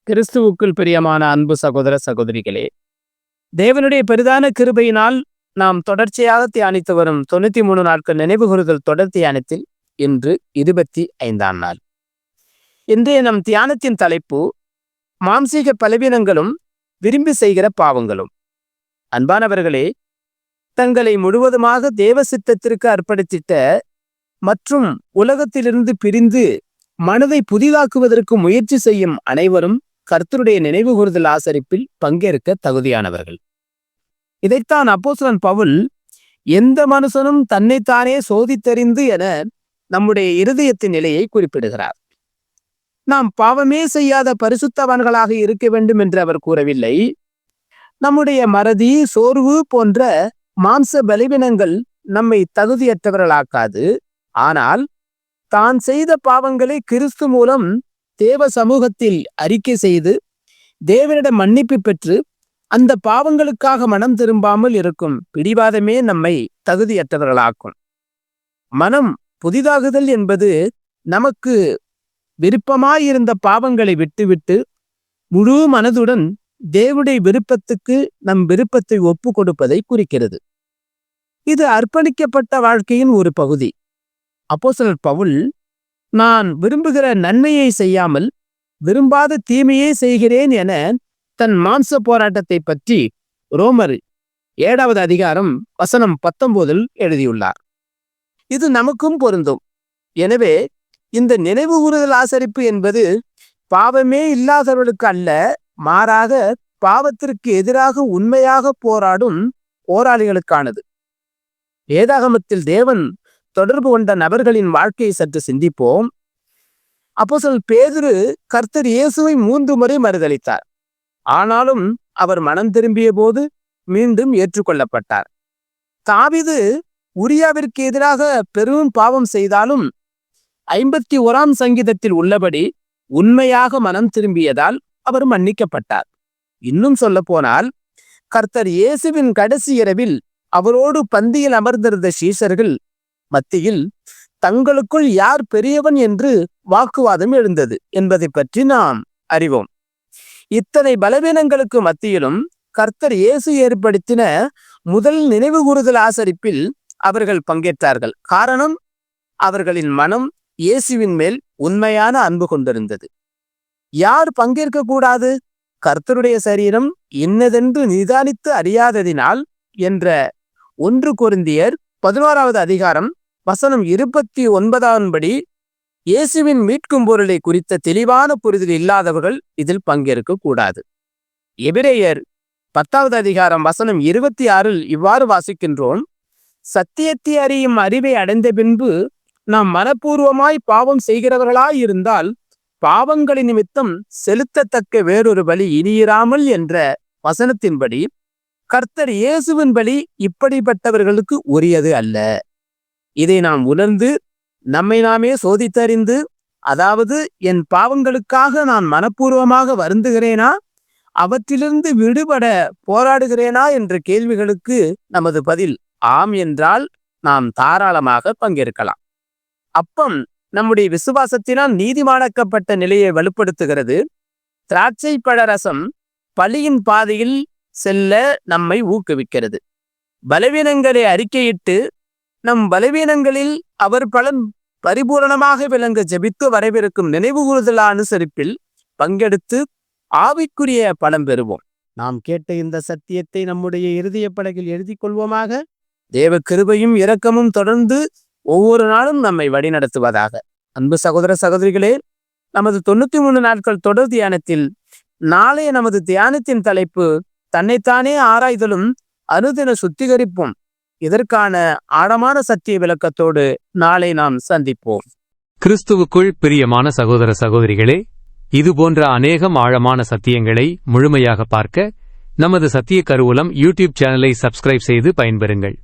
கிறிஸ்துவுக்குள் பிரியமான அன்பு சகோதர சகோதரிகளே, தேவனுடைய பெரிதான கிருபையினால் நாம் தொடர்ச்சியாக தியானித்து வரும் 93 நாட்கள் நினைவுகூறுதல் தொடர் தியானத்தில் இன்று 25ஆம் நாள். இன்றைய நம் தியானத்தின் தலைப்பு மாம்சீக பலவீனங்களும் விரும்பி செய்கிற பாவங்களும். அன்பானவர்களே, தங்களை முழுவதுமாக தேவ சித்தத்திற்கு அர்ப்பணித்திட்ட மற்றும் உலகத்திலிருந்து பிரிந்து மனதை புதிதாக்குவதற்கு முயற்சி செய்யும் அனைவரும் கர்த்தருடைய நினைவுகூறுதல் ஆசரிப்பில் பங்கேற்க தகுதியானவர்கள். இதைத்தான் அப்போஸ்தலன் பவுல் எந்த மனுஷனும் தன்னைத்தானே சோதித்தறிந்து என நம்முடைய இருதயத்தின் நிலையை குறிப்பிடுகிறார். நாம் பாவமே செய்யாத பரிசுத்தவான்களாக இருக்க வேண்டும் என்று அவர் கூறவில்லை. நம்முடைய மறதி, சோர்வு போன்ற மாம்ச பலவீனங்கள் நம்மை தகுதியற்றவர்களாக்காது. ஆனால் தான் செய்த பாவங்களை கிறிஸ்து மூலம் தேவ சமூகத்தில் அறிக்கை செய்து தேவனிடம் மன்னிப்பு பெற்று அந்த பாவங்களுக்காக மனம் திரும்பாமல் இருக்கும் பிடிவாதமே நம்மை தகுதியற்றவர்களாக்கும். மனம் புதிதாகுதல் என்பது நமக்கு விருப்பமாயிருந்த பாவங்களை விட்டுவிட்டு முழு மனதுடன் தேவனுடைய விருப்பத்துக்கு நம் விருப்பத்தை ஒப்பு கொடுப்பதை குறிக்கிறது. இது அர்ப்பணிக்கப்பட்ட வாழ்க்கையின் ஒரு பகுதி. அப்போஸ்தலர் பவுல், நான் விரும்புகிற நன்மையை செய்யாமல் விரும்பாத தீமையே செய்கிறேன் என தன் மாம்ச போராட்டத்தை பற்றி ரோமர் 7வது அதிகாரம் வசனம் 19 எழுதியுள்ளார். இது நமக்கும் பொருந்தும். எனவே இந்த நினைவுகூறுதல் ஆசரிப்பு என்பது பாவமே இல்லாதவர்களுக்கு அல்ல, மாறாக பாவத்திற்கு எதிராக உண்மையாக போராடும் போராளிகளுக்கானது. வேதாகமத்தில் தேவன் தொடர்பு கொண்ட நபர்களின் வாழ்க்கையை சற்று சிந்திப்போம். அப்போஸ்தலன் பேதுரு கர்த்தர் இயேசுவை 3 முறை மறுதலித்தார். ஆனாலும் அவர் மனம் திரும்பிய போது மீண்டும் ஏற்றுக்கொள்ளப்பட்டார். தாவீது உரியாவிற்கு எதிராக பெரும் பாவம் செய்தாலும் 51ஆம் சங்கீதத்தில் உள்ளபடி உண்மையாக மனம் திரும்பியதால் அவர் மன்னிக்கப்பட்டார். இன்னும் சொல்ல போனால், கர்த்தர் இயேசுவின் கடைசி இரவில் அவரோடு பந்தியில் அமர்ந்திருந்த சீஷர்கள் மத்தியில் தங்களுக்குள் யார் பெரியவன் என்று வாக்குவாதம் எழுந்தது என்பதை பற்றி நாம் அறிவோம். இத்தனை பலவீனங்களுக்கு மத்தியிலும் கர்த்தர் இயேசு ஏற்படுத்தின முதல் நினைவுகூறுதல் ஆசரிப்பில் அவர்கள் பங்கேற்றார்கள். காரணம், அவர்களின் மனம் இயேசுவின் மேல் உண்மையான அன்பு கொண்டிருந்தது. யார் பங்கேற்க கூடாது? கர்த்தருடைய சரீரம் இன்னதென்று நிதானித்து அறியாததினால் என்ற 1 கொரிந்தியர் 11வது அதிகாரம் வசனம் 29 படி இயேசுவின் மீட்கும் பொருளை குறித்த தெளிவான புரிதல் இல்லாதவர்கள் இதில் பங்கேற்க கூடாது. எபிரேயர் 10வது அதிகாரம் வசனம் 26 இவ்வாறு வாசிக்கின்றோம், சத்தியத்தை அறியும் அறிவை அடைந்த பின்பு நாம் மனப்பூர்வமாய் பாவம் செய்கிறவர்களாய் இருந்தால் பாவங்களின் நிமித்தம் செலுத்தத்தக்க வேறொரு பலி இனியிராமல் என்ற வசனத்தின்படி கர்த்தர் இயேசுவின் பலி இப்படிப்பட்டவர்களுக்கு உரியது அல்ல. இதை நாம் உணர்ந்து நம்மை நாமே சோதித்தறிந்து, அதாவது என் பாவங்களுக்காக நான் மனப்பூர்வமாக வருந்துகிறேனா, அவற்றிலிருந்து விடுபட போராடுகிறேனா என்ற கேள்விகளுக்கு நமது பதில் ஆம் என்றால் நாம் தாராளமாக பங்கேற்கலாம். அப்பம் நம்முடைய விசுவாசத்தினால் நீதிமானாக்கப்பட்ட நிலையை வலுப்படுத்துகிறது. திராட்சை பழ ரசம் பலியின் பாதையில் செல்ல நம்மை ஊக்குவிக்கிறது. பலவீனங்களை அறிக்கையிட்டு நம் பலவீனங்களில் அவர் பலன் பரிபூரணமாக விளங்க ஜெபித்து வரவிருக்கும் நினைவுகூறுதல் அனுசரிப்பில் பங்கெடுத்து ஆவிக்குரிய பலம் பெறுவோம். நாம் கேட்ட இந்த சத்தியத்தை நம்முடைய இருதய பலகையில் எழுதி கொள்வோமாக. தேவ கிருபையும் இரக்கமும் தொடர்ந்து ஒவ்வொரு நாளும் நம்மை வழிநடத்துவதாக. அன்பு சகோதர சகோதரிகளே, நமது 93 நாட்கள் தொடர் தியானத்தில் நாளைய நமது தியானத்தின் தலைப்பு தன்னைத்தானே ஆராய்தலும் அனுதின சுத்திகரிப்பும். இதற்கான ஆழமான சத்திய விளக்கத்தோடு நாளை நாம் சந்திப்போம். கிறிஸ்துவுக்குள் பிரியமான சகோதர சகோதரிகளே, இதுபோன்ற அநேகம் ஆழமான சத்தியங்களை முழுமையாக பார்க்க நமது சத்திய கருவூலம் யூடியூப் சேனலை சப்ஸ்கிரைப் செய்து பயன்பெறுங்கள்.